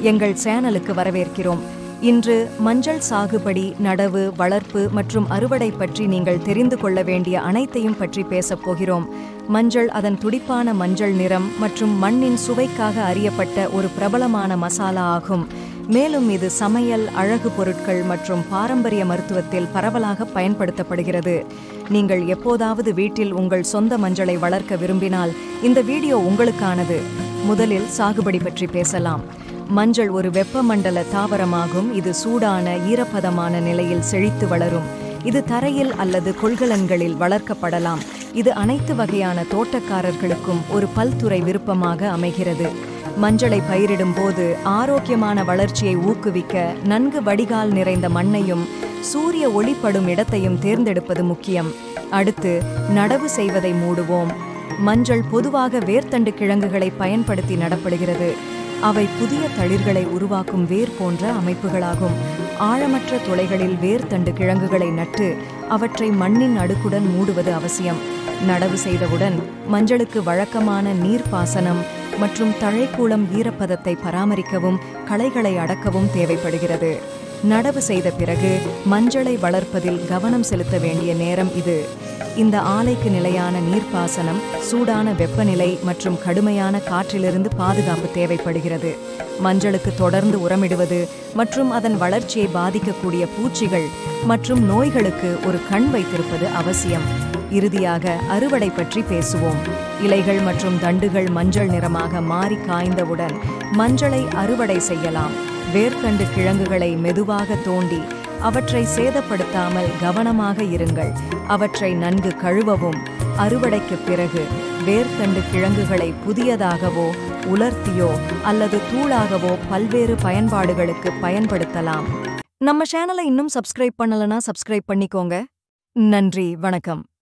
எங்கள் சேனலுக்கு வரவேற்கிறோம். இன்று மஞ்சள் சாகுபடி, நடவு, வளர்ப்பு மற்றும் அறுவடை பற்றி நீங்கள் தெரிந்து கொள்ள வேண்டிய அனைத்தையும் பற்றி பேசப் போகிறோம். மஞ்சள் அதன் துடிப்பான மஞ்சள் நிறம் மற்றும் மண்ணின் சுவைக்காக அறியப்பட்ட ஒரு பிரபலமான மசாலா ஆகும். மேலும் இது சமையல், அழகு பொருட்கள் மற்றும் பாரம்பரிய மருத்துவத்தில் பரவலாக பயன்படுத்தப்படுகிறது. நீங்கள் எப்போதாவது வீட்டில் உங்கள் சொந்த மஞ்சளை வளர்க்க விரும்பினால் இந்த வீடியோ உங்களுக்கானது. முதலில் சாகுபடி பற்றி பேசலாம். மஞ்சள் ஒரு வெப்பமண்டல தாவரமாகும். இது சூடான, ஈரப்பதமான நிலையில் செழித்து வளரும். இது தரையில் அல்லது கொள்கலன்களில் வளர்க்கப்படலாம். இது அனைத்து வகையான தோட்டக்காரர்களுக்கும் ஒரு பல்துறை விருப்பமாக அமைகிறது. மஞ்சளை பயிரிடும் போது ஆரோக்கியமான வளர்ச்சியை ஊக்குவிக்க நன்கு வடிகால் நிறைந்த மண்ணையும் சூரிய ஒளிப்படும் இடத்தையும் தேர்ந்தெடுப்பது முக்கியம். அடுத்து நடவு செய்வதை மூடுவோம். மஞ்சள் பொதுவாக வேர்த்தண்டு கிழங்குகளை பயன்படுத்தி நடப்படுகிறது. அவை புதிய தளிர்களை உருவாக்கும் வேர் போன்ற அமைப்புகளாகும். ஆழமற்ற துளைகளில் வேர்த்தண்டு கிழங்குகளை நட்டு அவற்றை மண்ணின் அடுக்குடன் மூடுவது அவசியம். நடவு செய்தவுடன் மஞ்சளுக்கு வழக்கமான நீர்ப்பாசனம் மற்றும் தழைக்கூளம் ஈரப்பதத்தை பராமரிக்கவும் களைகளை அடக்கவும் தேவைப்படுகிறது. நடவு செய்த பிறகு மஞ்சளை வளர்ப்பதில் கவனம் செலுத்த வேண்டிய நேரம் இது. இந்த ஆலைக்கு நிலையான நீர்ப்பாசனம், சூடான வெப்பநிலை மற்றும் கடுமையான காற்றிலிருந்து பாதுகாப்பு தேவைப்படுகிறது. மஞ்சளுக்கு தொடர்ந்து உரமிடுவது மற்றும் அதன் வளர்ச்சியை பாதிக்கக்கூடிய பூச்சிகள் மற்றும் நோய்களுக்கு ஒரு கண் வைத்திருப்பது அவசியம். இறுதியாக அறுவடை பற்றி பேசுவோம். இலைகள் மற்றும் தண்டுகள் மஞ்சள் நிறமாக மாறி காய்ந்தவுடன் மஞ்சளை அறுவடை செய்யலாம். வேர்த்தண்டு கிழங்குகளை மெதுவாக தோண்டி அவற்றை சேதப்படுத்தாமல் கவனமாக இருங்கள். அவற்றை நன்கு கழுவவும். அறுவடைக்கு பிறகு வேர்த்தண்டு கிழங்குகளை புதியதாகவோ உலர்த்தியோ அல்லது தூளாகவோ பல்வேறு பயன்பாடுகளுக்கு பயன்படுத்தலாம். நம்ம சேனலை இன்னும் சப்ஸ்கிரைப் பண்ணலனா சப்ஸ்கிரைப் பண்ணிக்கோங்க. நன்றி, வணக்கம்.